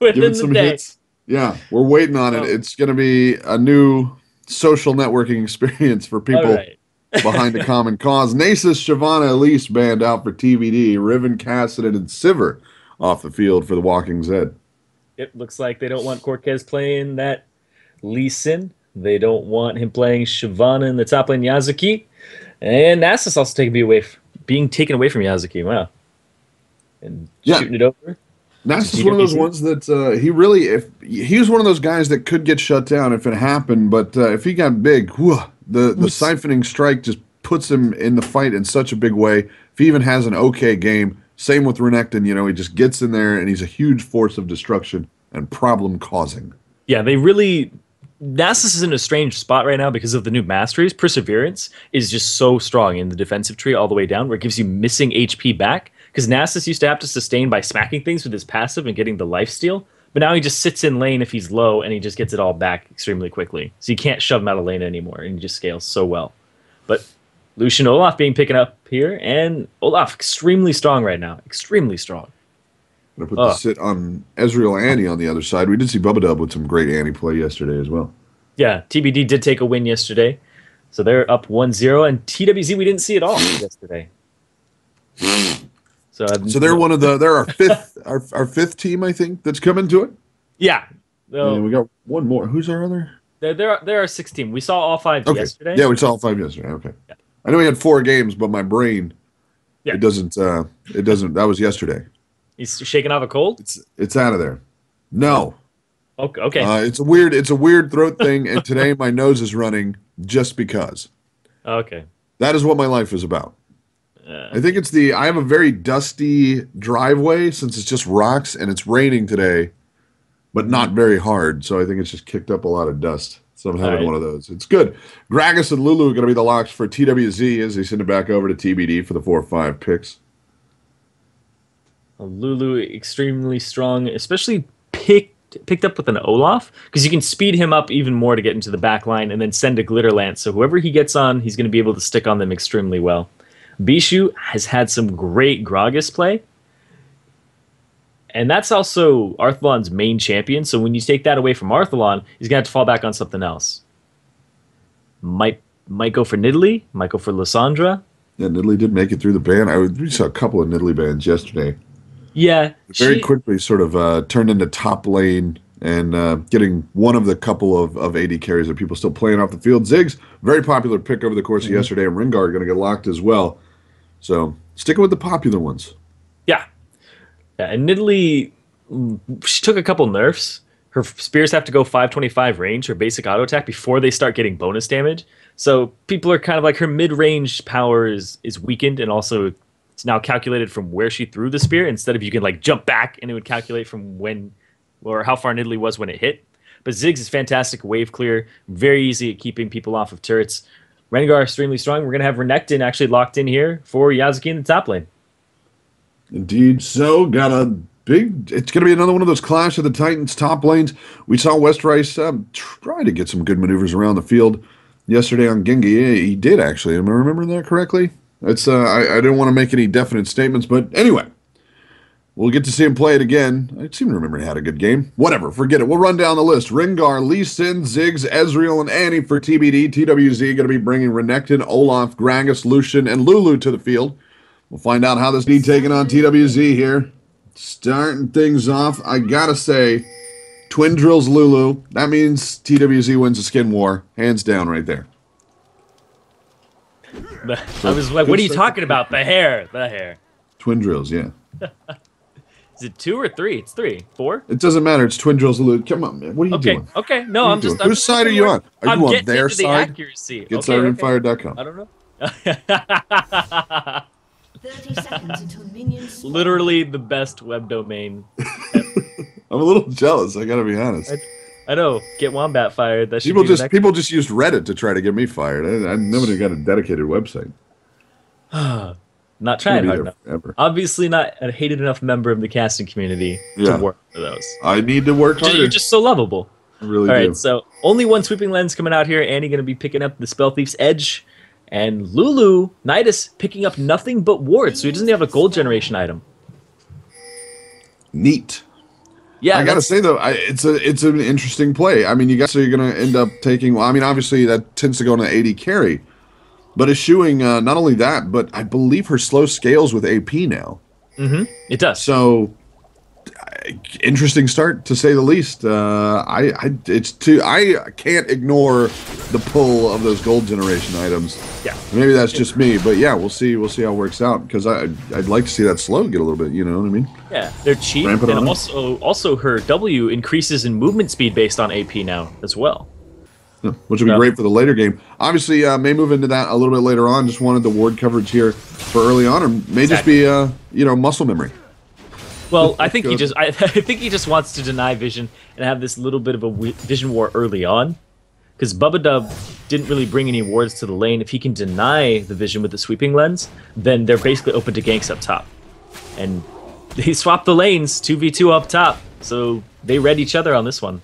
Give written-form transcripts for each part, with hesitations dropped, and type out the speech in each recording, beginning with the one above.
Give it Within the some day. hits. Yeah, we're waiting on it. It's going to be a new social networking experience for All people right. behind a common cause. Nasus, Shyvana, Elise banned out for TBD. Riven, Cassidy, and Sivir off the field for the Walking Zed. It looks like they don't want KOR Kez playing that Lee Sin. They don't want him playing Shyvana in the top lane Yazuki. And Nasus also being taken away from Yazuki. Wow. And Yeah. shooting it over. Nasus to is one of those TWZ. ones that if he was one of those guys that could get shut down if it happened, but if he got big, the siphoning strike just puts him in the fight in such a big way. If he even has an okay game, same with Renekton, he just gets in there and he's a huge force of destruction and problem causing. Yeah, Nasus is in a strange spot right now because of the new masteries. Perseverance is just so strong in the defensive tree all the way down, where it gives you missing HP back. Because Nasus used to have to sustain by smacking things with his passive and getting the lifesteal, but now he just sits in lane if he's low and he just gets it all back extremely quickly. So you can't shove him out of lane anymore, and he just scales so well. But Lucian Olaf being picked up here, and Olaf extremely strong right now. Extremely strong. I'm going to put the sit on Ezreal Annie on the other side. We did see Bubbadub with some great Annie play yesterday as well. Yeah, TBD did take a win yesterday. So they're up 1-0, and TWZ we didn't see at all yesterday. So they're they're our fifth team, I think, that's coming to it. Yeah. And we got one more. Who's our other? They're our 6th team. We saw all 5 yesterday. Yeah, we saw all 5 yesterday. Okay. Yeah. I know we had 4 games, but my brain it doesn't that was yesterday. He's shaking off a cold? It's out of there. No. Okay. It's a weird throat thing, and today my nose is running just because. Okay. That is what my life is about. I think I have a very dusty driveway since it's just rocks and it's raining today, but not very hard. So I think it's just kicked up a lot of dust. So I'm having one of those. It's good. Gragas and Lulu are going to be the locks for TWZ as they send it back over to TBD for the 4-5 picks. Lulu extremely strong, especially picked up with an Olaf, because you can speed him up even more to get into the back line and then send a Glitter Lance. So whoever he gets on, he's going to be able to stick on them extremely well. Bischu has had some great Gragas play. And that's also Arthelon's main champion. So when you take that away from Arthelon, he's going to have to fall back on something else. Might go for Nidalee. Might go for Lissandra. Yeah, Nidalee did make it through the ban. We saw a couple of Nidalee bans yesterday. Yeah. Very quickly sort of turned into top lane and getting one of the couple of AD carries that people still playing off the field. Ziggs, very popular pick over the course of yesterday, and Rengar going to get locked as well. So sticking with the popular ones. Yeah. And Nidalee, she took a couple nerfs. Her spears have to go 525 range, her basic auto attack, before they start getting bonus damage. So people are kind of like, her mid-range power is weakened, and also it's now calculated from where she threw the spear, instead of you can like jump back and it would calculate from when or how far Nidalee was when it hit. But Ziggs is fantastic wave clear, very easy at keeping people off of turrets. Rengar extremely strong. We're going to have Renekton actually locked in here for Yazuki in the top lane. Indeed. So got a it's going to be another one of those Clash of the Titans top lanes. We saw Westrice try to get some good maneuvers around the field yesterday on Genji. Yeah, he did, actually. Am I remembering that correctly? It's I didn't want to make any definite statements, but anyway, we'll get to see him play it again. I seem to remember he had a good game. Whatever, forget it. We'll run down the list. Rengar, Lee Sin, Ziggs, Ezreal, and Annie for TBD. TWZ going to be bringing Renekton, Olaf, Gragas, Lucian, and Lulu to the field. We'll find out how this be taking on TWZ here. Starting things off, I gotta say, Twin Drills Lulu. That means TWZ wins the skin war. Hands down right there. I was like, what are you talking about? The hair. The hair. Twin Drills, yeah. Is it 2 or 3? It's 3. 4? It doesn't matter. It's Twin Drills Lulu. Come on, man. What are you doing? Okay. No, I'm just... Whose side are you on? Are you on their side? Accuracy. GetStartedFire.com. I don't know. 30 seconds until minions spawn. Literally the best web domain. I'm a little jealous. I gotta be honest. I know. Get Wombat fired. That should people just used Reddit to try to get me fired. I never got a dedicated website. Not trying hard enough. Forever. Obviously not a hated enough member of the casting community to work for those. I need to work harder. You're just so lovable. I really All do. right, so only one sweeping lens coming out here. Annie going to be picking up the Spell Thief's Edge. And Lulu, Nydus, picking up nothing but wards, so he doesn't have a gold generation item. Neat. Yeah, I gotta say though, it's an interesting play. I mean, you guys are gonna end up taking. Well, I mean, obviously that tends to go into AD carry, but eschewing not only that, but I believe her slow scales with AP now. It does. So interesting start to say the least. I can't ignore the pull of those gold generation items. Yeah, maybe that's just me, but yeah, we'll see how it works out because I'd like to see that slow get a little bit. You know what I mean? Yeah, they're cheap, and also her W increases in movement speed based on AP now as well. Yeah, which would be great for the later game. Obviously, may move into that a little bit later on. Just wanted the ward coverage here for early on, or may just be muscle memory. Well, I think I think he just wants to deny vision and have this little bit of a vision war early on, because Bubbadub didn't really bring any wards to the lane. If he can deny the vision with the sweeping lens, then they're basically open to ganks up top, and they swapped the lanes 2v2 up top, so they read each other on this one.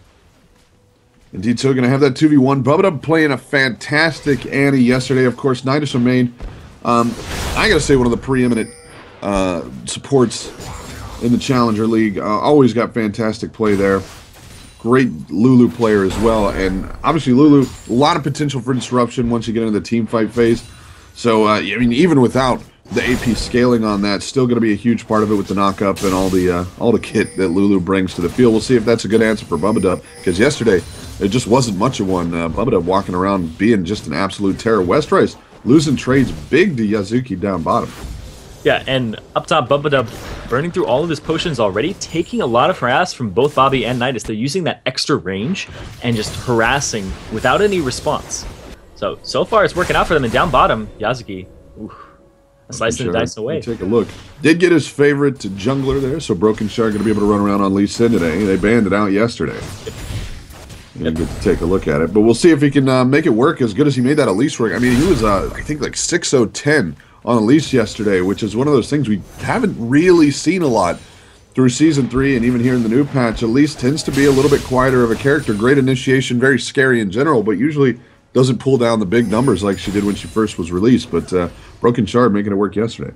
Indeed, so we're going to have that 2v1. Bubbadub playing a fantastic Annie yesterday. Of course, NydusHerMain, I got to say, one of the preeminent supports in the Challenger League. Always got fantastic play there. Great Lulu player as well. And obviously, Lulu, a lot of potential for disruption once you get into the team fight phase. So, I mean, even without the AP scaling on that, still going to be a huge part of it with the knock-up and all the kit that Lulu brings to the field. We'll see if that's a good answer for Bubbadub, because yesterday, it just wasn't much of one. Bubbadub walking around being just an absolute terror. Westrice losing trades big to Yakuzi down bottom. Yeah, and up top, Bubbadub burning through all of his potions already, taking a lot of harass from both Bobby and Nydus. They're using that extra range and just harassing without any response. So far it's working out for them. And down bottom, Yakuzi, slicing the dice away. Take a look. Did get his favorite jungler there, so Brokenshard going to be able to run around on Lee Sin today. They banned it out yesterday. Good to take a look at it. But we'll see if he can make it work as good as he made that Elise work. I mean, he was, I think, like 6-0-10 on Elise yesterday, which is one of those things we haven't really seen a lot through Season 3 and even here in the new patch. Elise tends to be a little bit quieter of a character. Great initiation, very scary in general, but usually doesn't pull down the big numbers like she did when she first was released. But Brokenshard making it work yesterday.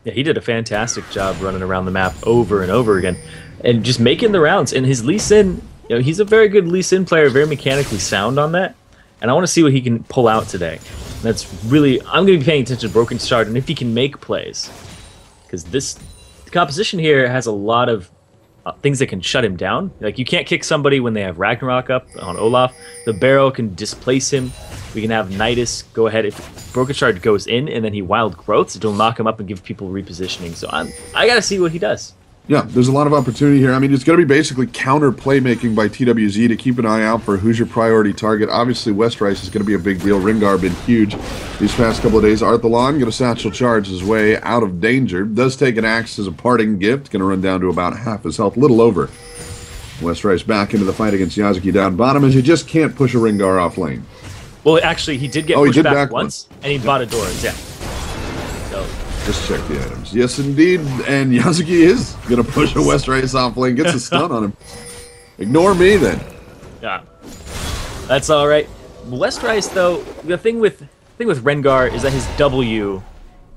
Yeah, he did a fantastic job running around the map over and over again and just making the rounds. And his Lee Sin, he's a very good Lee Sin player, very mechanically sound on that. And I want to see what he can pull out today. That's really, I'm going to be paying attention to Brokenshard and if he can make plays. Because the composition here has a lot of things that can shut him down. Like, you can't kick somebody when they have Ragnarok up on Olaf. The Barrow can displace him. We can have Nydus go ahead. If Brokenshard goes in and then he wild growths, it'll knock him up and give people repositioning. So I got to see what he does. Yeah, there's a lot of opportunity here. I mean, it's going to be basically counter playmaking by TWZ to keep an eye out for who's your priority target. Obviously, Westrice is going to be a big deal. Rengar been huge these past couple of days. Arthelon going to satchel charge his way out of danger. Does take an axe as a parting gift. Going to run down to about half his health, little over. Westrice back into the fight against Yakuzi down bottom, as you just can't push a Rengar off lane. Well, actually, he did get pushed back once, and he bought a door. Yeah. Just check the items. Yes, indeed. And Yakuzi is going to push a Westrice off lane. Gets a stun on him. Ignore me, then. Yeah. That's all right. Westrice, though, the thing with Rengar is that his W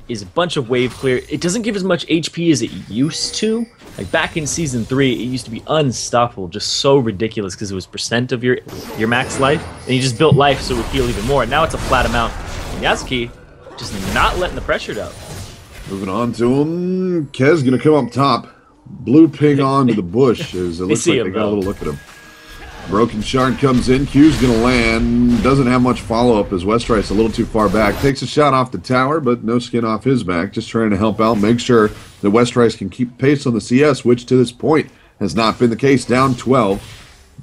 is a bunch of wave clear. It doesn't give as much HP as it used to. Like, back in Season 3, it used to be unstoppable. Just so ridiculous because it was % of your max life. And you just built life so it would heal even more. Now it's a flat amount. And Yakuzi just not letting the pressure down. Moving on to him. Kez going to come up top. Blue ping onto the bush as it looks like they got a little look at him. Brokenshard comes in. Q's going to land. Doesn't have much follow-up as Westrice a little too far back. Takes a shot off the tower, but no skin off his back. Just trying to help out. Make sure that Westrice can keep pace on the CS, which to this point has not been the case. Down 12.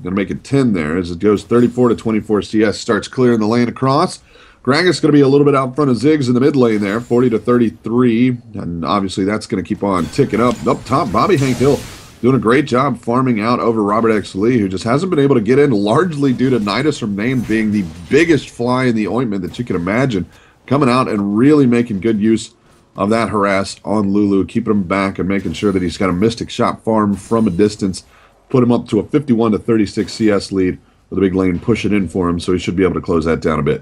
Going to make it 10 there as it goes 34 to 24 CS. Starts clearing the lane across. Gragas going to be a little bit out front of Ziggs in the mid lane there, 40 to 33, and obviously that's going to keep on ticking up. Up top, Bobbyhankhill doing a great job farming out over RobertxLee, who just hasn't been able to get in, largely due to NydusHerMain being the biggest fly in the ointment that you can imagine, coming out and really making good use of that harass on Lulu, keeping him back and making sure that he's got a Mystic Shot farm from a distance, put him up to a 51 to 36 CS lead with a big lane pushing in for him, so he should be able to close that down a bit.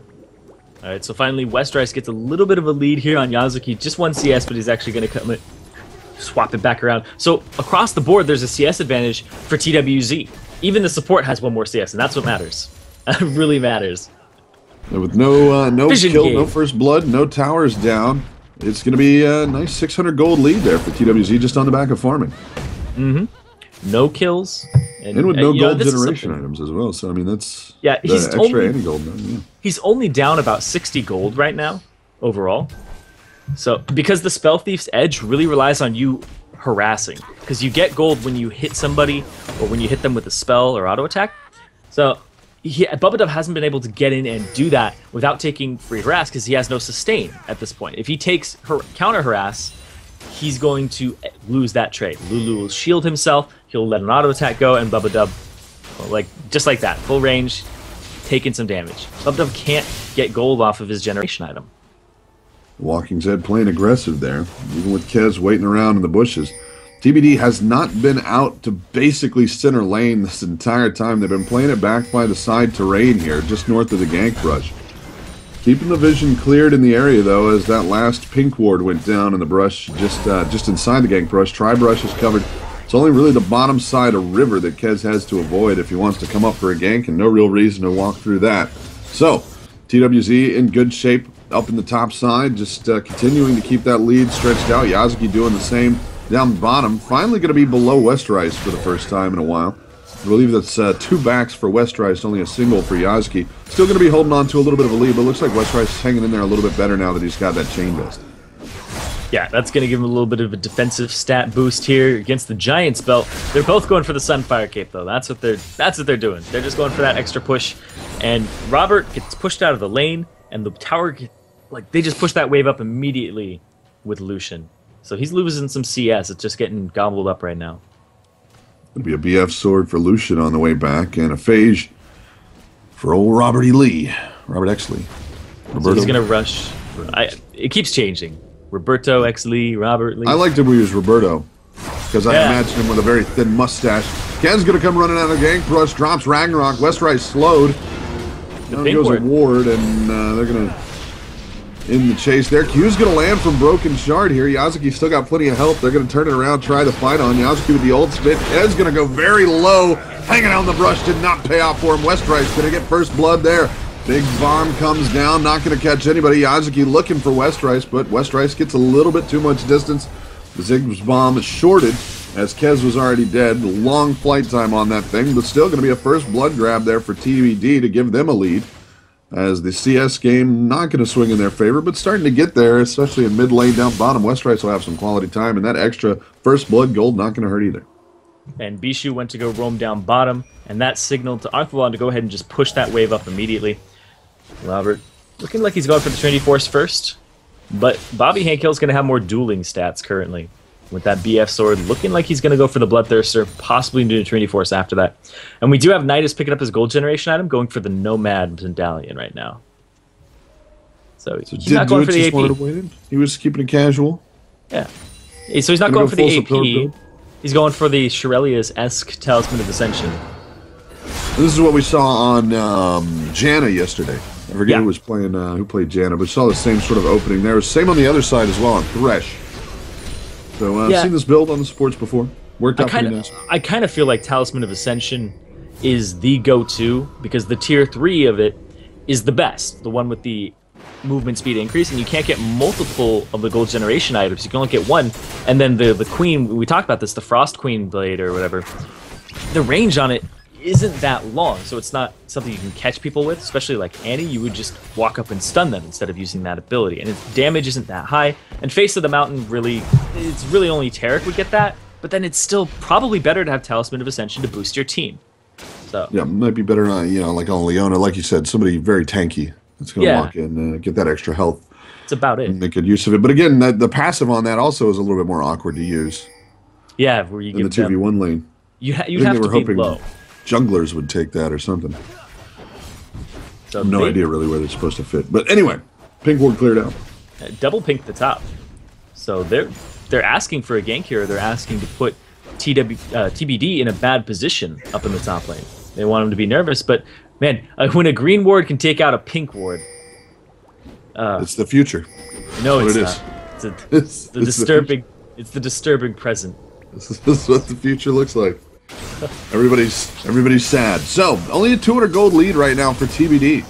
All right, so finally, Westrice gets a little bit of a lead here on Yakuzi. Just one CS, but he's actually going to swap it back around. So across the board, there's a CS advantage for TWZ. Even the support has one more CS, and that's what matters. That really matters. And with no Vision kill, game. no first blood, no towers down, it's going to be a nice 600 gold lead there for TWZ just on the back of farming. No kills. And with no you know, gold this is generation something- items as well. So, I mean, that's Yeah, the he's extra only- anti-gold. Yeah. He's only down about 60 gold right now, overall. So, because the Spell Thief's edge really relies on you harassing. Because you get gold when you hit somebody, or when you hit them with a spell or auto attack. So, Bubbadub hasn't been able to get in and do that without taking free harass, because he has no sustain at this point. If he takes counter harass, he's going to lose that trade. Lulu will shield himself, he'll let an auto attack go, and Bubbadub, like just like that, full range, taking some damage. Bubbadub can't get gold off of his generation item. Walking Zed playing aggressive there, even with Kez waiting around in the bushes. TBD has not been out to basically center lane this entire time. They've been playing it back by the side terrain here, just north of the gank brush. Keeping the vision cleared in the area, though, as that last pink ward went down in the brush just inside the gank brush. Tri-brush is covered. It's only really the bottom side of river that Kez has to avoid if he wants to come up for a gank, and no real reason to walk through that. So, TWZ in good shape up in the top side, just continuing to keep that lead stretched out. Yakuzi doing the same down the bottom. Finally going to be below Westrice for the first time in a while. I believe that's 2 backs for Westrice, only a single for Yakuzi. Still going to be holding on to a little bit of a lead, but looks like Westrice is hanging in there a little bit better now that he's got that chain vest. Yeah, that's going to give him a little bit of a defensive stat boost here against the Giants belt. They're both going for the Sunfire Cape, though. That's what they're doing. They're just going for that extra push. And Robert gets pushed out of the lane, and the tower, they just push that wave up immediately with Lucian. So he's losing some CS. It's just getting gobbled up right now. It'll be a BF sword for Lucian on the way back, and a phage for old RobertxLee. RobertxLee. So he's going to rush. It keeps changing. Roberto X Lee, Robert Lee. I liked him when he was Roberto, because I imagine him with a very thin mustache. Ken's going to come running out of the gank brush, drops Ragnarok. Westrice slowed. Now goes a ward, and they're going to in the chase there. Q's going to land from Brokenshard here. Yakuzi still got plenty of help. They're going to turn it around, try the fight on. Yakuzi with the ultimate. Ed's going to go very low. Hanging out in the brush did not pay off for him. Westrice going to get first blood there. Big bomb comes down, not going to catch anybody. Yakuzi looking for Westrice, but Westrice gets a little bit too much distance. The Zig's bomb is shorted, as Kez was already dead. Long flight time on that thing, but still going to be a first blood grab there for TBD to give them a lead. As the CS game not going to swing in their favor, but starting to get there, especially in mid lane down bottom. Westrice will have some quality time, and that extra first blood gold not going to hurt either. And Bischu went to go roam down bottom, and that signaled to Arthelon to go ahead and just push that wave up immediately. Robert looking like he's going for the Trinity Force first, but Bobbyhankhill is going to have more dueling stats currently. With that BF sword, looking like he's going to go for the Bloodthirster, possibly do the Trinity Force after that. And we do have Nydus picking up his gold generation item, going for the Nomad Medallion right now. So he's not going for the AP. He was keeping it casual. Yeah. So he's not going for the AP. He's going for the Shirelia's-esque Talisman of Ascension. This is what we saw on Janna yesterday. I forget who was playing, who played Janna, but we saw the same sort of opening there. Same on the other side as well on Thresh. So I've seen this build on the sports before. Worked out pretty nice. I kind of feel like Talisman of Ascension is the go-to because the tier 3 of it is the best. The one with the movement speed increase, and you can't get multiple of the gold generation items. You can only get one. And then the Queen, we talked about this, the Frost Queen Blade or whatever, the range on it isn't that long, so it's not something you can catch people with, especially like Annie. You would just walk up and stun them instead of using that ability, and its damage isn't that high. And Face of the Mountain, it's really only Tarek would get that, but then it's still probably better to have Talisman of Ascension to boost your team. So yeah, might be better on, like on Leona, like you said, somebody very tanky that's going to walk in and get that extra health. That's about it. And make good use of it. But again, the passive on that also is a little bit more awkward to use. Yeah, where you give the 2v1 lane. You'd have to be low. Junglers would take that or something. So no idea really where they're supposed to fit. But anyway, pink ward cleared out. Double pink the top. So they're asking for a gank here. They're asking to put TBD in a bad position up in the top lane. They want him to be nervous, but man, when a green ward can take out a pink ward, it's the future. No, it's not. It's disturbing. It's the disturbing present. This is what the future looks like. Everybody's sad. So, only a 200 gold lead right now for TBD.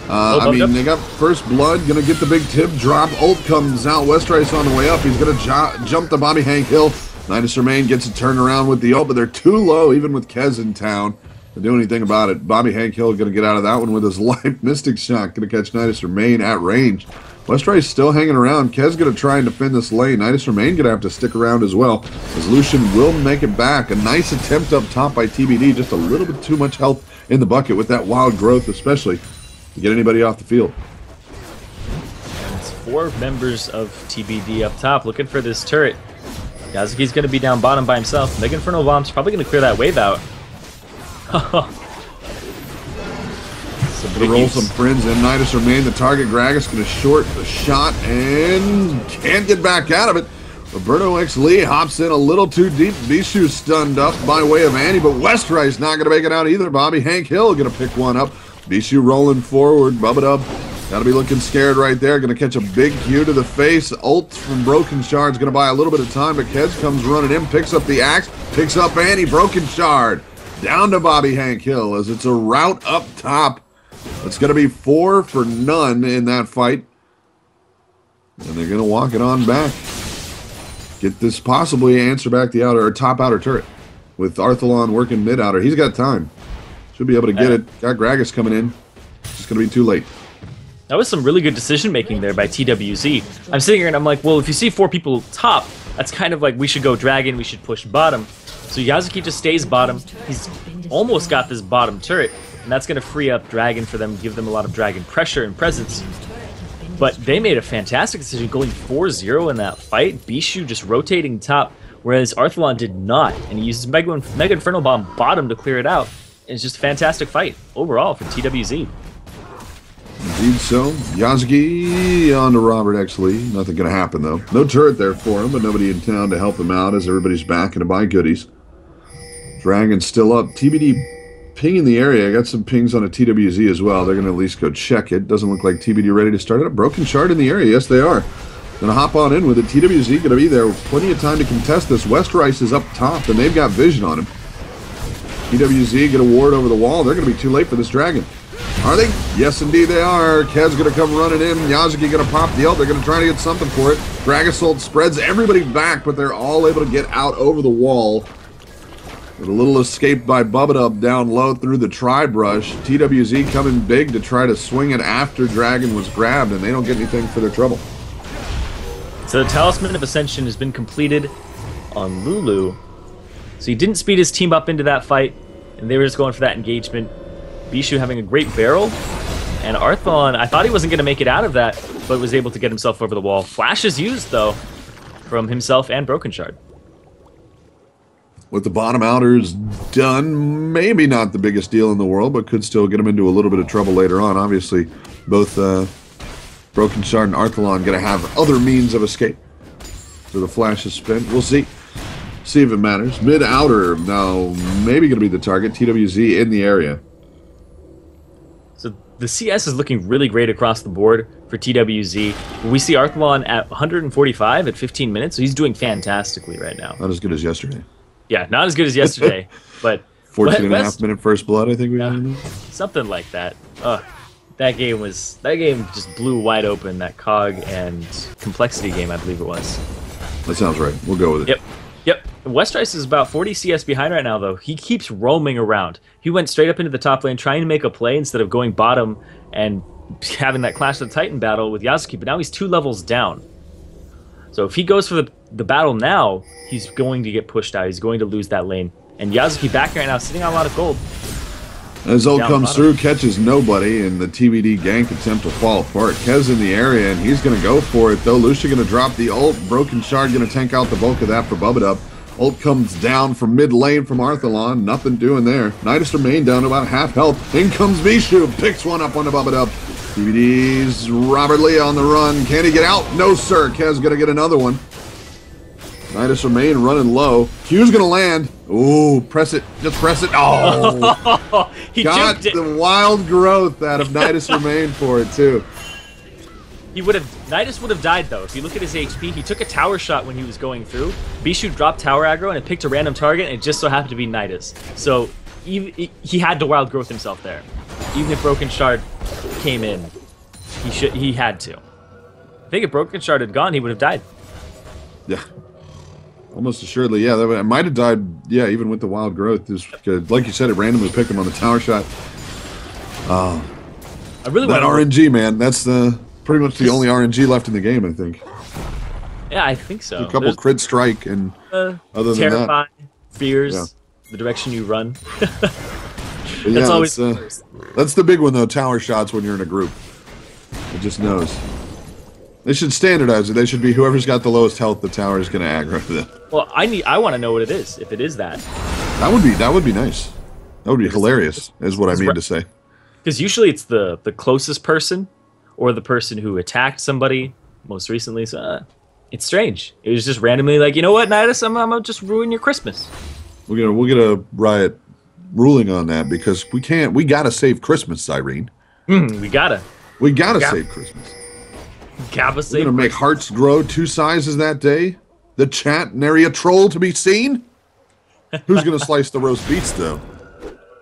I mean, they got first blood, gonna get the big tip drop. Ult comes out, Westrice on the way up. He's gonna jump the Bobbyhankhill. NydusHerMain gets a turnaround with the ult, but they're too low, even with Kez in town to do anything about it. Bobbyhankhill gonna get out of that one with his life mystic shot, gonna catch NydusHerMain at range. Westrice still hanging around. Kez gonna try and defend this lane. NydusHerMain gonna have to stick around as well, as Lucian will make it back. A nice attempt up top by TBD, just a little bit too much health in the bucket with that wild growth, especially to get anybody off the field. And it's 4 members of TBD up top looking for this turret. Yakuzi's going to be down bottom by himself. Mega Inferno Bomb's probably going to clear that wave out. Gonna roll some friends in. NydusHerMain, the target. Gragas gonna short the shot and can't get back out of it. RobertxLee hops in a little too deep. Bischu stunned up by way of Annie, but Westrice not gonna make it out either. Bobbyhankhill gonna pick one up. Bischu rolling forward. Bubbadub gotta be looking scared right there. Gonna catch a big Q to the face. Ult from Brokenshard's gonna buy a little bit of time, but Kez comes running in, picks up the axe, picks up Annie. Brokenshard down to Bobbyhankhill as it's a rout up top. It's going to be 4 for none in that fight. And they're going to walk it on back. Get this possibly answer back the outer or top outer turret. With Arthelon working mid outer. He's got time. Should be able to get it. Got Gragas coming in. It's going to be too late. That was some really good decision making there by TWZ. I'm sitting here and I'm like, well, if you see 4 people top, that's kind of like we should go dragon, we should push bottom. So Yakuzi just stays bottom. He's almost got this bottom turret. And that's going to free up Dragon for them, give them a lot of Dragon pressure and presence. But they made a fantastic decision going 4-0 in that fight. Bischu just rotating top, whereas Arthelon did not. And he uses Mega Inferno Bomb bottom to clear it out. And it's just a fantastic fight overall for TWZ. Indeed so. Yakuzi on to RobertxLee. Nothing going to happen, though. No turret there for him, but nobody in town to help him out as everybody's backing to buy goodies. Dragon's still up. TBD ping in the area. I got some pings on a TWZ as well. They're going to at least go check it. Doesn't look like TBD ready to start it up. Brokenshard in the area. Yes, they are. Going to hop on in with it. TWZ going to be there. Plenty of time to contest this. Westrice is up top, and they've got vision on him. TWZ get a ward over the wall. They're going to be too late for this dragon. Are they? Yes, indeed they are. Kez going to come running in. Yakuzi going to pop the ult. They're going to try to get something for it. Gragas ult spreads everybody back, but they're all able to get out over the wall. With a little escape by Bubbadub down low through the tri-brush. TWZ coming big to try to swing it after Dragon was grabbed, and they don't get anything for their trouble. So the Talisman of Ascension has been completed on Lulu. So he didn't speed his team up into that fight, and they were just going for that engagement. Bischu having a great barrel, and Arthelon, I thought he wasn't going to make it out of that, but was able to get himself over the wall. Flash is used, though, from himself and Brokenshard. With the bottom outers done, maybe not the biggest deal in the world, but could still get them into a little bit of trouble later on. Obviously, both Brokenshard and Arthelon going to have other means of escape. So the flash is spent. We'll see. See if it matters. Mid-outer now maybe going to be the target. TWZ in the area. So the CS is looking really great across the board for TWZ. We see Arthelon at 145 at 15 minutes, so he's doing fantastically right now. Not as good as yesterday. Yeah, not as good as yesterday, but 14 and a half minute first blood, I think we had. Something like that. That game just blew wide open, that COG and complexity game, I believe it was. That sounds right. We'll go with it. Yep. Westrice is about 40 CS behind right now, though. He keeps roaming around. He went straight up into the top lane trying to make a play instead of going bottom and having that Clash of the Titan battle with Yakuzi, but now he's 2 levels down. So if he goes for the battle now, he's going to get pushed out. He's going to lose that lane. And Yakuzi back right now, sitting on a lot of gold. As ult comes through, catches nobody, and the TBD gank attempt to fall apart. Kez in the area, and he's going to go for it, though. Lucia going to drop the ult. Brokenshard going to tank out the bulk of that for Bubbadub. Ult comes down from mid lane from Arthelon. Nothing doing there. NydusHerMain down to about half health. In comes Bischu. Picks one up on the Bubbadub. TBD's RobertxLee on the run. Can he get out? No, sir. Kez going to get another one. NydusHerMain running low. Q's going to land. Ooh, press it. Just press it. Oh! He got juked it. The wild growth out of NydusHerMain for it, too. Nydus would have died though. If you look at his HP, he took a tower shot when he was going through. Bischu dropped tower aggro and it picked a random target, and it just so happened to be Nydus. So he had to wild growth himself there. Even if Brokenshard came in, he had to. I think if Brokenshard had gone, he would have died. Yeah. Almost assuredly, yeah. That might have died, yeah, even with the wild growth. Just, like you said, it randomly picked him on the tower shot. I really want RNG, man. That's pretty much the only RNG left in the game, I think. Yeah, I think so. A couple crit strike, and other than terrify, that, fears, the direction you run. yeah, that's always that's the big one, though. Tower shots when you're in a group. It just knows. They should standardize it. They should be whoever's got the lowest health, the tower is going to aggro them. Well, I want to know what it is. If it is that, that would be nice. That would be hilarious, is what I mean to say. Because usually it's the closest person, or the person who attacked somebody most recently. So it's strange. It was just randomly like, you know what, Nydus, I'm gonna just ruin your Christmas. We'll get a riot ruling on that because we can't. We gotta save Christmas, Irene. We gotta save Christmas. We're gonna make hearts grow 2 sizes that day. The chat, nary a troll to be seen. Who's gonna slice the roast beets though?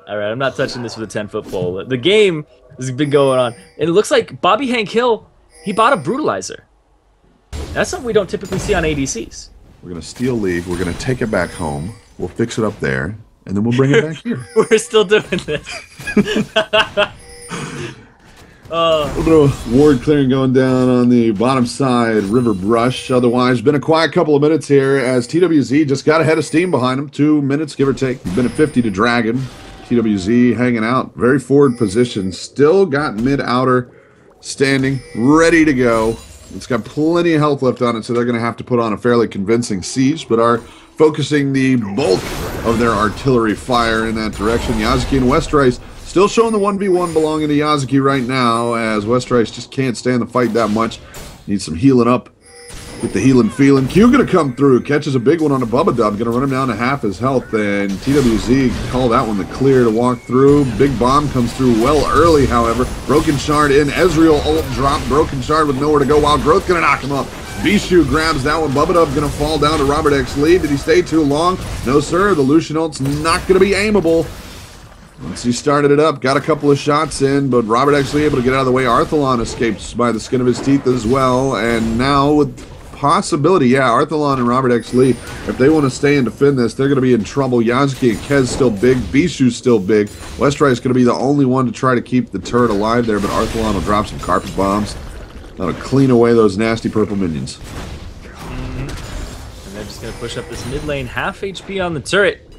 All right, I'm not touching this with a 10-foot pole. The game has been going on, and it looks like Bobbyhankhill, he bought a brutalizer. That's something we don't typically see on ADCs. We're gonna steal league. We're gonna take it back home. We'll fix it up there, and then we'll bring it back here. We're still doing this. A little bit of ward clearing going down on the bottom side, River Brush. Otherwise, been a quiet couple of minutes here as TWZ just got ahead of steam behind him. 2 minutes, give or take. Been at 50 to Dragon. TWZ hanging out, very forward position. Still got mid-outer standing, ready to go. It's got plenty of health left on it, so they're going to have to put on a fairly convincing siege, but are focusing the bulk of their artillery fire in that direction. Yakuzi and Westrice still showing the 1v1 belonging to Yakuzi right now, as Westrice just can't stand the fight that much. Needs some healing up. Get the healing feeling. Q gonna come through, catches a big one on a Bubbadub, gonna run him down to half his health, and TWZ call that one the clear to walk through. Big bomb comes through well early, however. Brokenshard in, Ezreal ult drop, Brokenshard with nowhere to go, Wild Growth gonna knock him up. Bischu grabs that one, Bubbadub gonna fall down to RobertxLee. Did he stay too long? No sir, the Lucian ult's not gonna be aimable. Once he started it up, got a couple of shots in, but RobertxLee able to get out of the way. Arthelon escapes by the skin of his teeth as well, and now with possibility, yeah, Arthelon and RobertxLee, if they want to stay and defend this, they're going to be in trouble. Yakuzi and Kez still big, Bishu's still big. Westrice is going to be the only one to try to keep the turret alive there, but Arthelon will drop some carpet bombs. That'll clean away those nasty purple minions. And they're just going to push up this mid lane, half HP on the turret.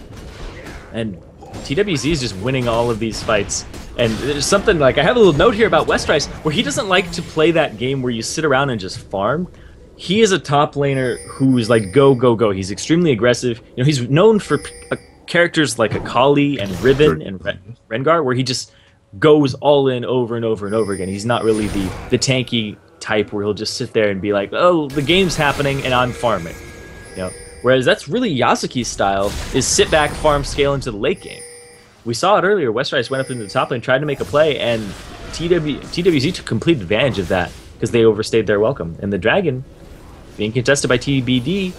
And TWZ is just winning all of these fights. And there's something like, I have a little note here about Westrice, where he doesn't like to play that game where you sit around and just farm. He is a top laner who's like go, go, go. He's extremely aggressive. You know, he's known for characters like Akali and Riven and Rengar, where he just goes all in over and over and over again. He's not really the tanky type where he'll just sit there and be like, oh, the game's happening and I'm farming. You know, whereas that's really Yasuki's style, is sit back, farm, scale into the late game. We saw it earlier. Westrice went up into the top lane, tried to make a play, and TWZ took complete advantage of that because they overstayed their welcome. And the Dragon, being contested by TBD,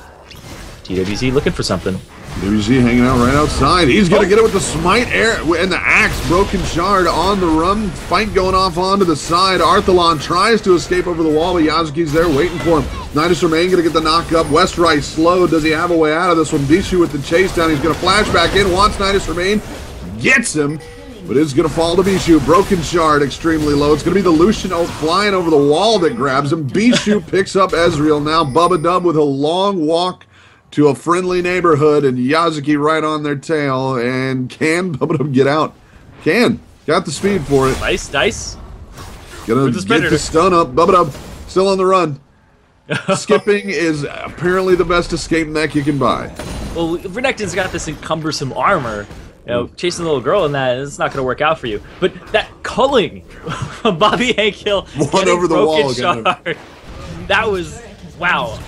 TWZ looking for something. TWZ hanging out right outside. He's going to get it with the smite air and the axe. Brokenshard on the run. Fight going off onto the side. Arthelon tries to escape over the wall, but Yazuki's there waiting for him. NydusHerMain going to get the knock up. Westrice slow. Does he have a way out of this one? Bischu with the chase down. He's going to flash back in. Wants NydusHerMain. Gets him. But it's going to fall to Bischu. Brokenshard extremely low. It's going to be the Lucian ult flying over the wall that grabs him. Bischu picks up Ezreal now. Bubbadub with a long walk to a friendly neighborhood, and Yakuzi right on their tail. And can Bubbadub get out? Can. Got the speed for it. Nice. Gonna get the stun up. Bubbadub still on the run. Skipping is apparently the best escape mech you can buy. Well, Renekton's got this cumbersome armor. You know, chasing a little girl in that, it's not going to work out for you. But that culling from Bobbyhankhill, one over the wall again. That was, wow.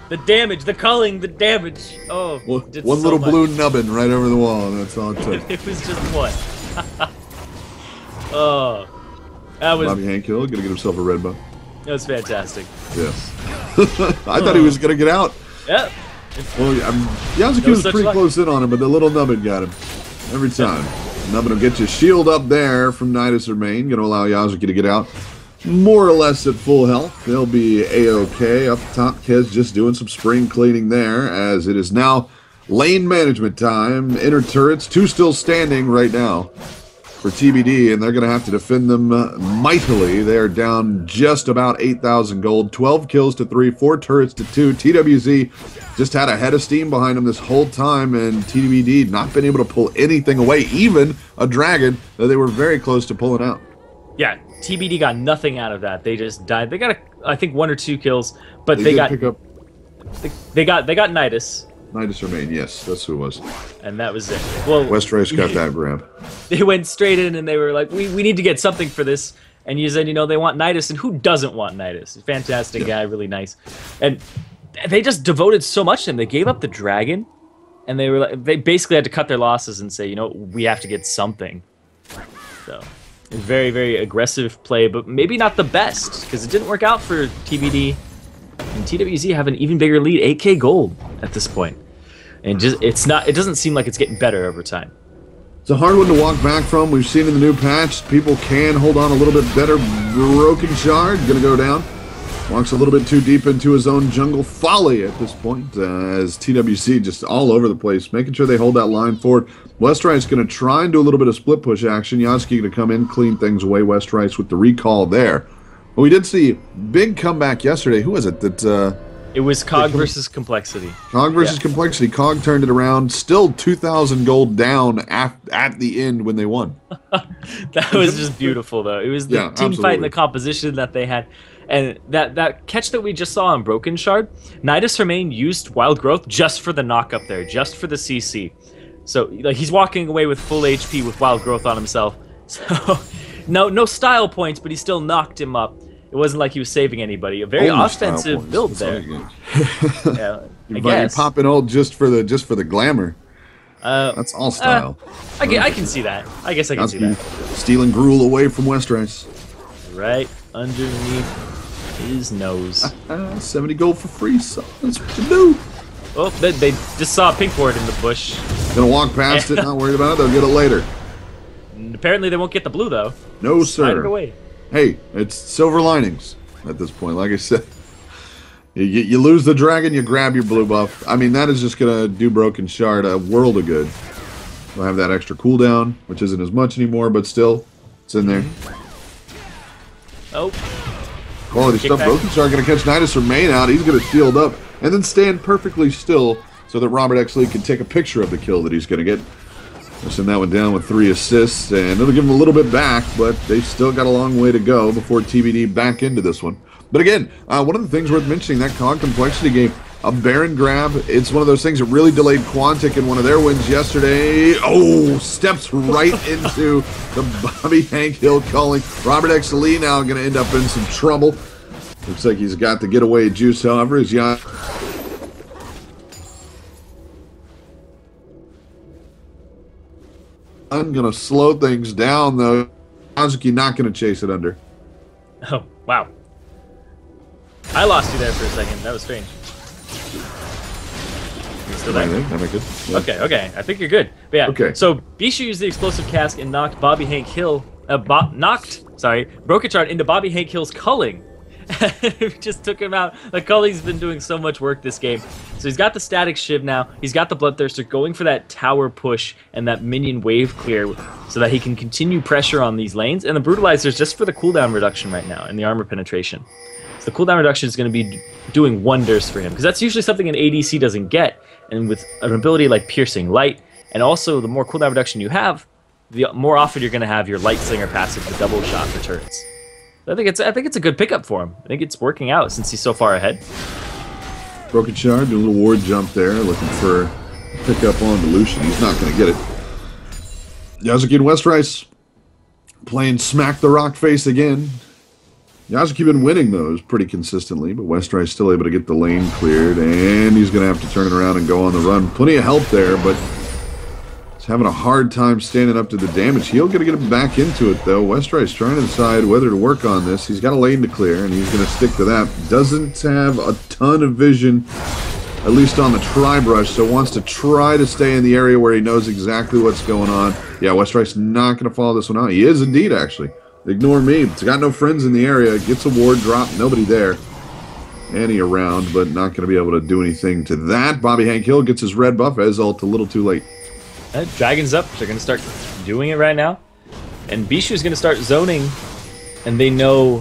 The damage, the culling, the damage. Oh, one little blue nubbin right over the wall, and that's all it took. It was just one. Oh, that was. Bobbyhankhill gonna get himself a red buff. That was fantastic. Yes. I thought he was going to get out. Yep. Well, Yakuzi was pretty close in on him, but the little nubbin got him every time. Nubbin will get you shield up there from NydusHerMain, going to allow Yakuzi to get out more or less at full health. They'll be A-OK. Up top, Kez just doing some spring cleaning there, as it is now lane management time. Inner turrets, 2 still standing right now for TBD, and they're going to have to defend them mightily. They're down just about 8,000 gold, 12 kills to 3, 4 turrets to 2. TWZ just had a head of steam behind them this whole time, and TBD not been able to pull anything away, even a dragon that they were very close to pulling out. Yeah, TBD got nothing out of that. They just died. They got, I think, 1 or 2 kills, but They got pick up they got Nydus. NydusHerMain, yes, that's who it was. And that was it. Well, Westrice got that grab. They went straight in and they were like, we need to get something for this. And you said, they want Nydus, and who doesn't want Nydus? Fantastic guy, really nice. And they just devoted so much to him. They gave up the dragon, and they basically had to cut their losses and say, we have to get something. So, a very, very aggressive play, but maybe not the best, because it didn't work out for TBD. And TWZ have an even bigger lead, 8k gold at this point. And it doesn't seem like it's getting better over time. It's a hard one to walk back from. We've seen in the new patch, people can hold on a little bit better. Brokenshard gonna go down. Walks a little bit too deep into his own jungle folly at this point, as TWC just all over the place, making sure they hold that line forward. Westrice going to try and do a little bit of split push action. Yakuzi going to come in, clean things away. Westrice with the recall there. But we did see big comeback yesterday. Who was it that... It was Cog versus Complexity. Cog versus Complexity. Cog turned it around. Still 2,000 gold down at the end when they won. That was just beautiful, though. It was the team fight and the composition that they had. And that catch that we just saw on Brokenshard, NydusHerMain used Wild Growth just for the knock up there, just for the CC. So he's walking away with full HP with Wild Growth on himself. So no style points, but he still knocked him up. It wasn't like he was saving anybody. A very offensive build there. Yeah, I guess. You're popping old just for the glamour. That's all style. I can see that. I guess I can see that. Stealing gruel away from Westrice. Right underneath his nose. 70 gold for free, so that's what you do. Oh, they just saw a pink ward in the bush. Gonna walk past it, not worried about it. They'll get it later. And apparently they won't get the blue, though. No, sir. Slide it away. Hey, it's silver linings at this point. Like I said, you lose the dragon, you grab your blue buff. I mean, that is just going to do Brokenshard a world of good. We'll have that extra cooldown, which isn't as much anymore, but still, it's in there. Oh. Quality stuff. Brokenshard going to catch NydusHerMain out. He's going to shield up and then stand perfectly still so that RobertxLee can take a picture of the kill that he's going to get. We'll send that one down with 3 assists, and it'll give them a little bit back, but they've still got a long way to go before TBD back into this one. But again, one of the things worth mentioning, that Cog Complexity game, a Baron grab, it's one of those things that really delayed Quantic in one of their wins yesterday. Oh, steps right into the Bobbyhankhill calling. RobertxLee now going to end up in some trouble. Looks like he's got the getaway juice, however, as I'm going to slow things down, though. Yakuzi not going to chase it under. Oh, wow. I lost you there for a second. That was strange. You still there? Am I good? Yeah. Okay. I think you're good. But yeah, okay. So Bischu used the explosive cask and knocked Brokenshard into Bobbyhankhill's culling. Just took him out. Like, Culling's been doing so much work this game. So he's got the static shiv now. He's got the Bloodthirster going for that tower push and that minion wave clear so that he can continue pressure on these lanes. And the Brutalizer's just for the cooldown reduction right now and the armor penetration. So the cooldown reduction is going to be doing wonders for him, because that's usually something an ADC doesn't get. And with an ability like Piercing Light, and also the more cooldown reduction you have, the more often you're going to have your Light Slinger passive, the double shot for turrets. I think it's a good pickup for him. I think it's working out since he's so far ahead. Brokenshard doing a little ward jump there, looking for a pickup on Lucian. He's not going to get it. Yakuzi and Westrice playing smack the rock face again. Yakuzi been winning those pretty consistently, but Westrice still able to get the lane cleared, and he's going to have to turn it around and go on the run. Plenty of help there, but He's having a hard time standing up to the damage. He'll get him back into it, though. Westrice trying to decide whether to work on this. He's got a lane to clear, and he's going to stick to that. Doesn't have a ton of vision, at least on the tri-brush, so wants to try to stay in the area where he knows exactly what's going on. Yeah, Westrice not going to follow this one out. He is indeed, actually. Ignore me. He's got no friends in the area. Gets a ward drop. Nobody there. Annie around, but not going to be able to do anything to that. Bobbyhankhill gets his red buff as ult a little too late. Dragon's up. They're going to start doing it right now. And Bischu is going to start zoning. And they know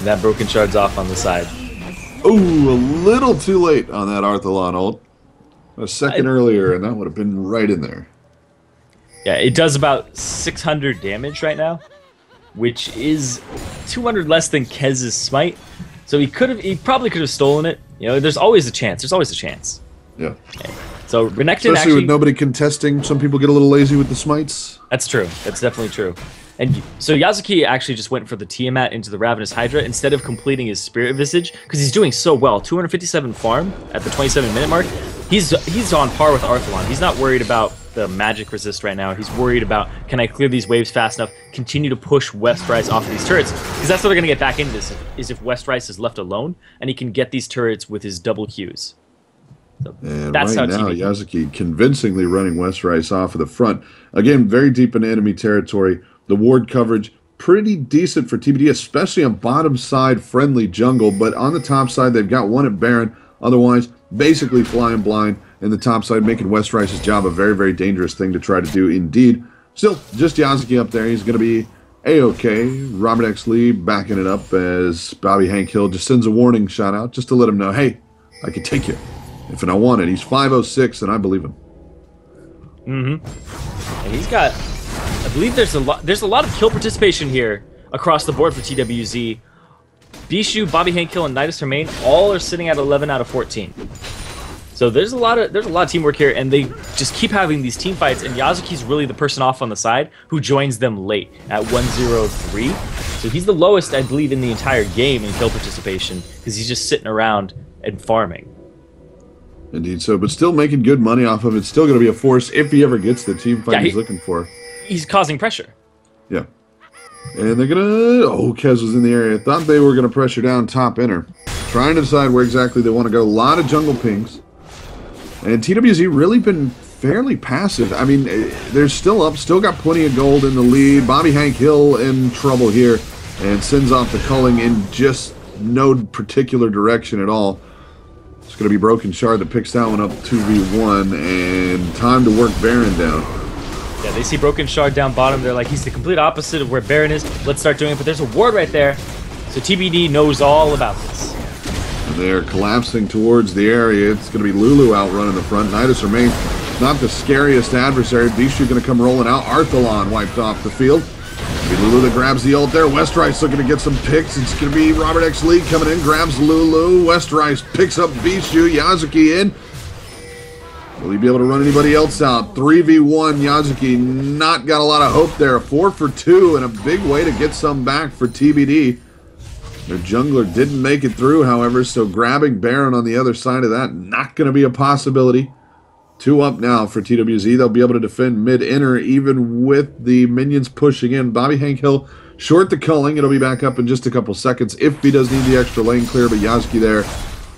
that Brokenshard's off on the side. Ooh, a little too late on that Arthelon ult. A second earlier, and that would have been right in there. Yeah, it does about 600 damage right now, which is 200 less than Kez's smite. So he probably could have stolen it. You know, there's always a chance. There's always a chance. Yeah. Okay. So Renekton especially actually, with nobody contesting, some people get a little lazy with the smites. That's true. That's definitely true. And so Yakuzi actually just went for the Tiamat into the Ravenous Hydra instead of completing his Spirit Visage because he's doing so well. 257 farm at the 27-minute mark. He's on par with Arthelon. He's not worried about the magic resist right now. He's worried about, can I clear these waves fast enough, continue to push Westrice off of these turrets, because that's what they're going to get back into this, is if Westrice is left alone, and he can get these turrets with his double Qs. So and that's right how now, TBD. Yakuzi convincingly running Westrice off of the front. Again, very deep in enemy territory. The ward coverage, pretty decent for TBD, especially on bottom side friendly jungle, but on the top side, they've got one at Baron. Otherwise, basically flying blind in the top side, making Westrice's job a very, very dangerous thing to try to do indeed. Still, just Yakuzi up there. He's going to be A-OK. RobertxLee backing it up as Bobbyhankhill just sends a warning shot out just to let him know, hey, I can take you if I want it. He's 506, and I believe him. Mm-hmm. And he's got, I believe there's a lot of kill participation here across the board for TWZ. Bischu, Bobbyhankhill, and NydusHerMain all are sitting at 11 out of 14. So there's a lot of teamwork here, and they just keep having these team fights. And Yakuzi's really the person off on the side who joins them late at 103. So he's the lowest, I believe, in the entire game in kill participation because he's just sitting around and farming. Indeed so, but still making good money off of it. Still going to be a force if he ever gets the team fight he's looking for. He's causing pressure. Yeah. And they're going to... Oh, Kez was in the area. Thought they were going to pressure down top inner. Trying to decide where exactly they want to go. A lot of jungle pings. And TWZ really been fairly passive. I mean, they're still up, still got plenty of gold in the lead. Bobbyhankhill in trouble here and sends off the culling in just no particular direction at all. It's going to be Brokenshard that picks that one up 2v1, and time to work Baron down. Yeah, they see Brokenshard down bottom. They're like, he's the complete opposite of where Baron is. Let's start doing it. But there's a ward right there. So TBD knows all about this. They're collapsing towards the area. It's going to be Lulu out running the front. NydusHerMain, not the scariest adversary. Bischu going to come rolling out. Arthelon wiped off the field. It'll be Lulu that grabs the ult there. Westrice looking to get some picks. It's going to be RobertxLee coming in, grabs Lulu. Westrice picks up Bischu. Yakuzi in. Will he be able to run anybody else out? 3v1. Yakuzi not got a lot of hope there. 4 for 2 and a big way to get some back for TBD. Their jungler didn't make it through, however, so grabbing Baron on the other side of that, not going to be a possibility. 2 up now for TWZ. They'll be able to defend mid-inner even with the minions pushing in. Bobbyhankhill short the culling. It'll be back up in just a couple seconds if he does need the extra lane clear, but Yakuzi there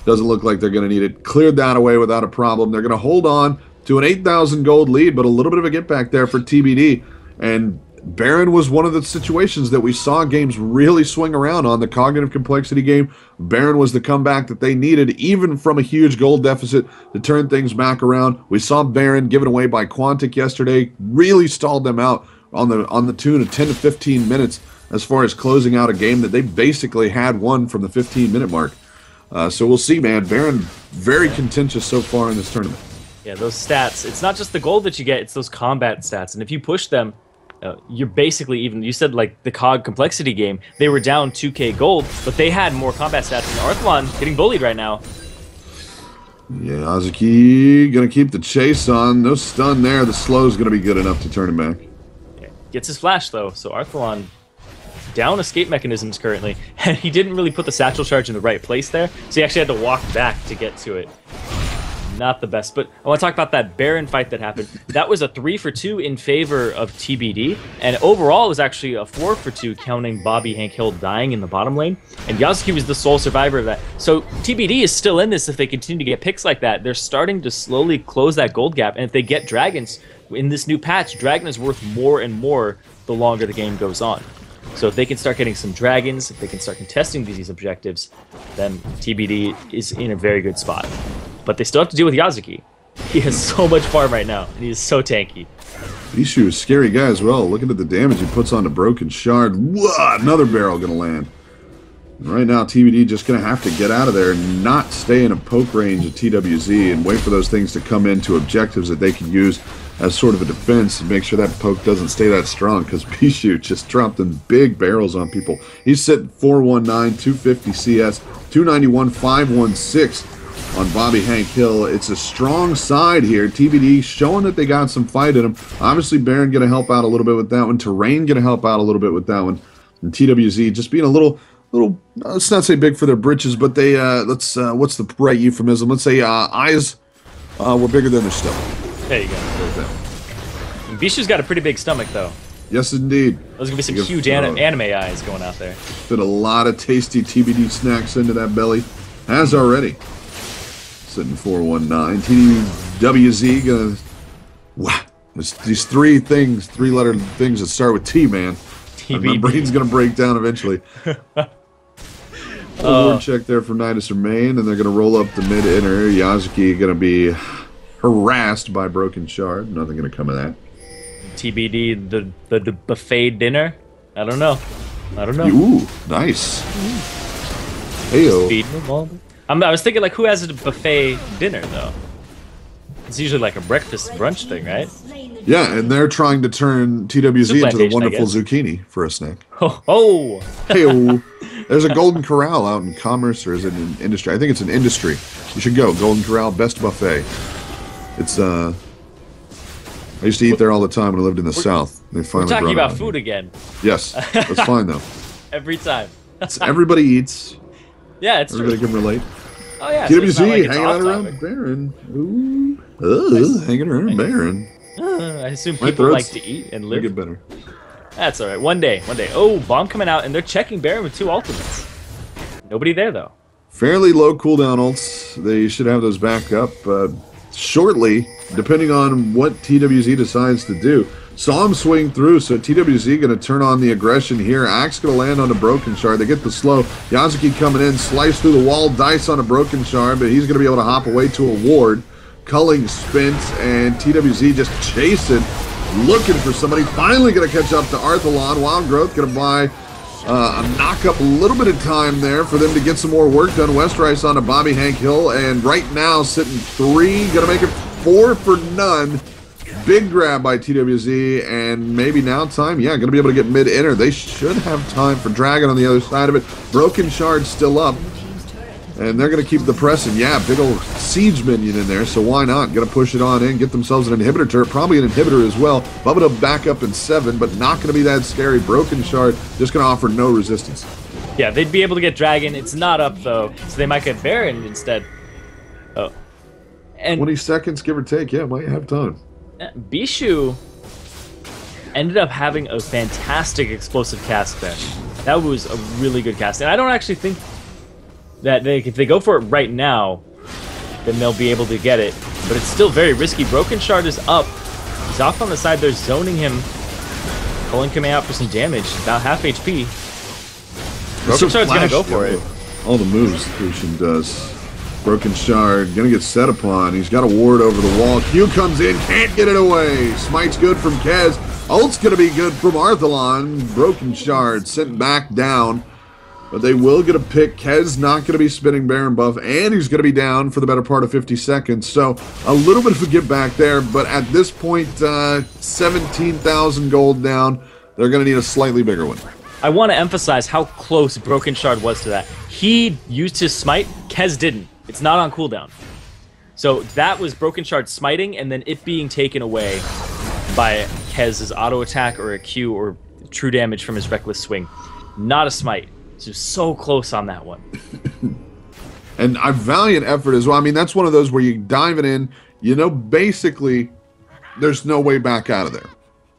doesn't look like they're going to need it. Cleared that away without a problem. They're going to hold on to an 8,000 gold lead, but a little bit of a get back there for TBD. And Baron was one of the situations that we saw games really swing around on. The cognitive complexity game, Baron was the comeback that they needed, even from a huge gold deficit, to turn things back around. We saw Baron given away by Quantic yesterday, really stalled them out on the tune of 10 to 15 minutes as far as closing out a game that they basically had won from the 15-minute mark. So we'll see, man. Baron, very contentious so far in this tournament. Yeah, those stats, it's not just the gold that you get, it's those combat stats. And if you push them, you're basically even, you said like the COG complexity game, they were down 2k gold, but they had more combat stats than Arthelon, getting bullied right now. Yeah, Yakuzi going to keep the chase on. No stun there. The slow's going to be good enough to turn him back. Yeah, gets his flash though, so Arthelon down escape mechanisms currently, and he didn't really put the satchel charge in the right place there, so he actually had to walk back to get to it. not the best. But I want to talk about that Baron fight that happened. That was a 3-for-2 in favor of TBD, and overall it was actually a 4-for-2 counting Bobbyhankhill dying in the bottom lane, and Yakuzi was the sole survivor of that. So TBD is still in this if they continue to get picks like that. They're starting to slowly close that gold gap, and if they get dragons in this new patch, dragon is worth more and more the longer the game goes on. So if they can start getting some dragons, if they can start contesting these objectives, then TBD is in a very good spot. But they still have to deal with Yakuzi. He has so much farm right now, and he is so tanky. Bischu is a scary guy as well. Looking at the damage he puts on the Brokenshard. Whoa, another barrel going to land. And right now, TBD just going to have to get out of there and not stay in a poke range of TWZ and wait for those things to come into objectives that they can use as sort of a defense and make sure that poke doesn't stay that strong, because Bischu just dropping big barrels on people. He's sitting 419, 250 CS, 291, 516 on Bobbyhankhill. It's a strong side here. TBD showing that they got some fight in them. Obviously, Baron going to help out a little bit with that one. Terrain going to help out a little bit with that one. And TWZ just being a little, let's not say big for their britches, but they, what's the right euphemism? Let's say eyes were bigger than their stomach. There you go. Bishu's got a pretty big stomach, though. Yes, indeed. There's going to be some huge anime eyes going out there. Fit a lot of tasty TBD snacks into that belly. Has already. Sitting 419. TWZ gonna... Wow. There's these three-letter things that start with T, man. My brain's going to break down eventually. Word check there from NydusHerMain, and they're going to roll up the mid-inner. Yakuzi going to be harassed by Brokenshard. Nothing going to come of that. TBD, the buffet dinner? I don't know. Ooh, nice. Heyo. I was thinking, like, who has a buffet dinner, though? It's usually like a breakfast brunch thing, right? Yeah, and they're trying to turn TWZ into the wonderful zucchini for a snack. Oh! Heyo. There's a Golden Corral out in Commerce, or is it in Industry? I think it's an Industry. You should go. Golden Corral, best buffet. It's, I used to eat there all the time when I lived in the South. They finally we're talking about food again. Yes, that's fine, though. Every time. Everybody eats. Yeah, it's Everybody true. can relate. Oh, yeah. TWZ So like hanging out around Baron. Ooh. Hanging around Baron. I assume people like to eat and live. Make it better. That's alright. One day. Oh, bomb coming out, and they're checking Baron with 2 ultimates. Nobody there, though. Fairly low cooldown ults. They should have those back up shortly, depending on what TWZ decides to do. Saw him swing through, so TWZ going to turn on the aggression here. Axe going to land on the Brokenshard. They get the slow. Yakuzi coming in, slice through the wall, dice on a Brokenshard, but he's going to be able to hop away to a ward. Culling spent, and TWZ just chasing, looking for somebody. Finally going to catch up to Arthelon. Wild Growth going to buy a knock up, a little bit of time there for them to get some more work done. Westrice on to Bobbyhankhill, and right now sitting 3, going to make it 4 for none. Big grab by TWZ, and maybe now time, yeah, going to be able to get mid-inner. They should have time for Dragon on the other side of it. Brokenshard still up, and they're going to keep the pressing. Yeah, big old siege minion in there, so why not? Going to push it on in, get themselves an inhibitor turret, probably an inhibitor as well. Bubbadub back up in 7, but not going to be that scary. Brokenshard just going to offer no resistance. Yeah, they'd be able to get Dragon. It's not up, though, so they might get Baron instead. Oh. And 20 seconds, give or take. Yeah, might have time. Bischu ended up having a fantastic explosive cast there. That was a really good cast. And I don't actually think that if they go for it right now, then they'll be able to get it. But it's still very risky. Brokenshard is up. He's off on the side. They're zoning him. Culling coming out for some damage. About half HP. Brokenshard's going to go for it. All the moves Lucian does. Brokenshard gonna get set upon. He's got a ward over the wall. Q comes in, can't get it away. Smite's good from Kez. Ult's gonna be good from Arthelon. Brokenshard sent back down. But they will get a pick. Kez not gonna be spinning Baron buff, and he's gonna be down for the better part of 50 seconds. So a little bit of a get back there, but at this point, 17,000 gold down. They're gonna need a slightly bigger one. I want to emphasize how close Brokenshard was to that. He used his smite, Kez didn't. It's not on cooldown. So that was Brokenshard smiting and then it being taken away by Kez's auto attack or a Q or true damage from his reckless swing. Not a smite. So close on that one. And a valiant effort as well. I mean, that's one of those where you dive it in, basically there's no way back out of there.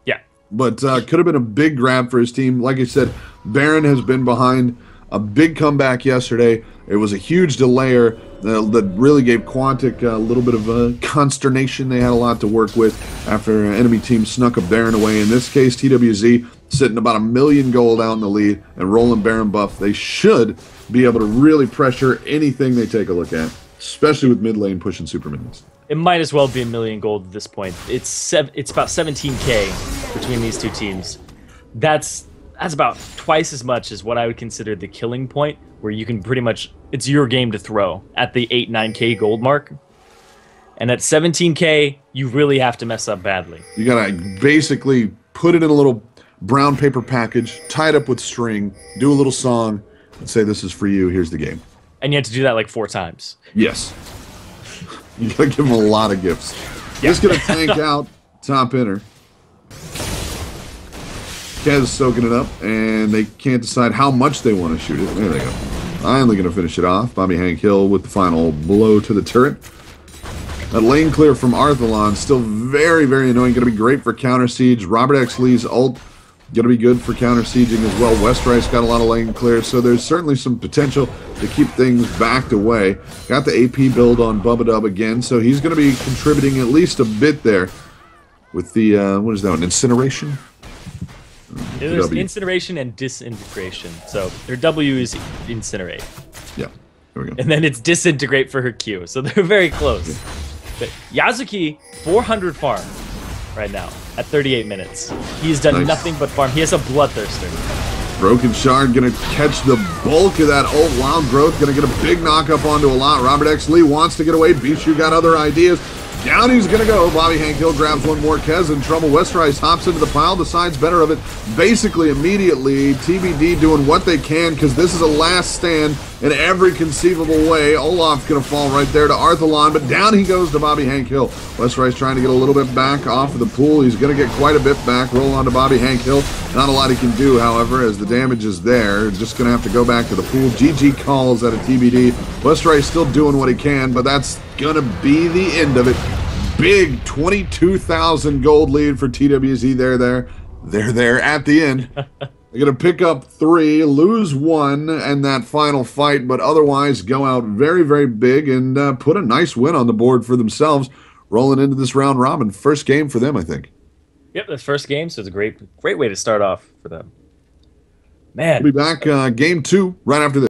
Yeah. But could have been a big grab for his team. Like I said, Baron has been behind a big comeback yesterday. It was a huge delayer that really gave Quantic a little bit of consternation. They had a lot to work with after an enemy team snuck a Baron away. In this case, TWZ sitting about 1 million gold out in the lead and rolling Baron buff. They should be able to really pressure anything they take a look at, especially with mid lane pushing super minions. It might as well be 1 million gold at this point. It's about 17k between these two teams. That's about twice as much as what I would consider the killing point, where you can pretty much, it's your game to throw at the 8-9k gold mark. And at 17k, you really have to mess up badly. You gotta basically put it in a little brown paper package, tie it up with string, do a little song, and say, this is for you, here's the game. And you have to do that like 4 times. Yes. You gotta give him a lot of gifts. Yeah. Just gonna tank out top inner. Kez soaking it up, and they can't decide how much they want to shoot it. There they go. Finally going to finish it off. Bobbyhankhill with the final blow to the turret. That lane clear from Arthelon, still very, very annoying. Going to be great for counter siege. RobertxLee's ult going to be good for counter sieging as well. Westrice got a lot of lane clear, so there's certainly some potential to keep things backed away. Got the AP build on Bubbadub again, so he's going to be contributing at least a bit there with the, what is that one, incineration? There's W. incineration and disintegration. So their W is incinerate. Yeah, there we go. And then it's disintegrate for her Q. So they're very close. Yeah. But Yazuki, 400 farm right now at 38 minutes. He's done nothing but farm. He has a bloodthirster. Brokenshard gonna catch the bulk of that ult. Wild Growth gonna get a big knock up onto a lot. RobertxLee wants to get away. Bischu got other ideas. Down he's going to go. Bobbyhankhill grabs one more. Kez in trouble. Westrice hops into the pile, decides better of it. Basically, immediately, TBD doing what they can because this is a last stand in every conceivable way. Olaf's going to fall right there to Arthelon, but down he goes to Bobbyhankhill. Westrice trying to get a little bit back off of the pool. He's going to get quite a bit back. Roll on to Bobbyhankhill. Not a lot he can do, however, as the damage is there. Just going to have to go back to the pool. GG calls at a TBD. Westrice still doing what he can, but that's going to be the end of it. Big 22,000 gold lead for TWZ. They're there at the end. They're going to pick up 3, lose 1 and that final fight, but otherwise go out very, very big and put a nice win on the board for themselves, rolling into this round robin. First game for them, I think. Yep, that's first game, so it's a great way to start off for them. Man. We'll be back game 2 right after this.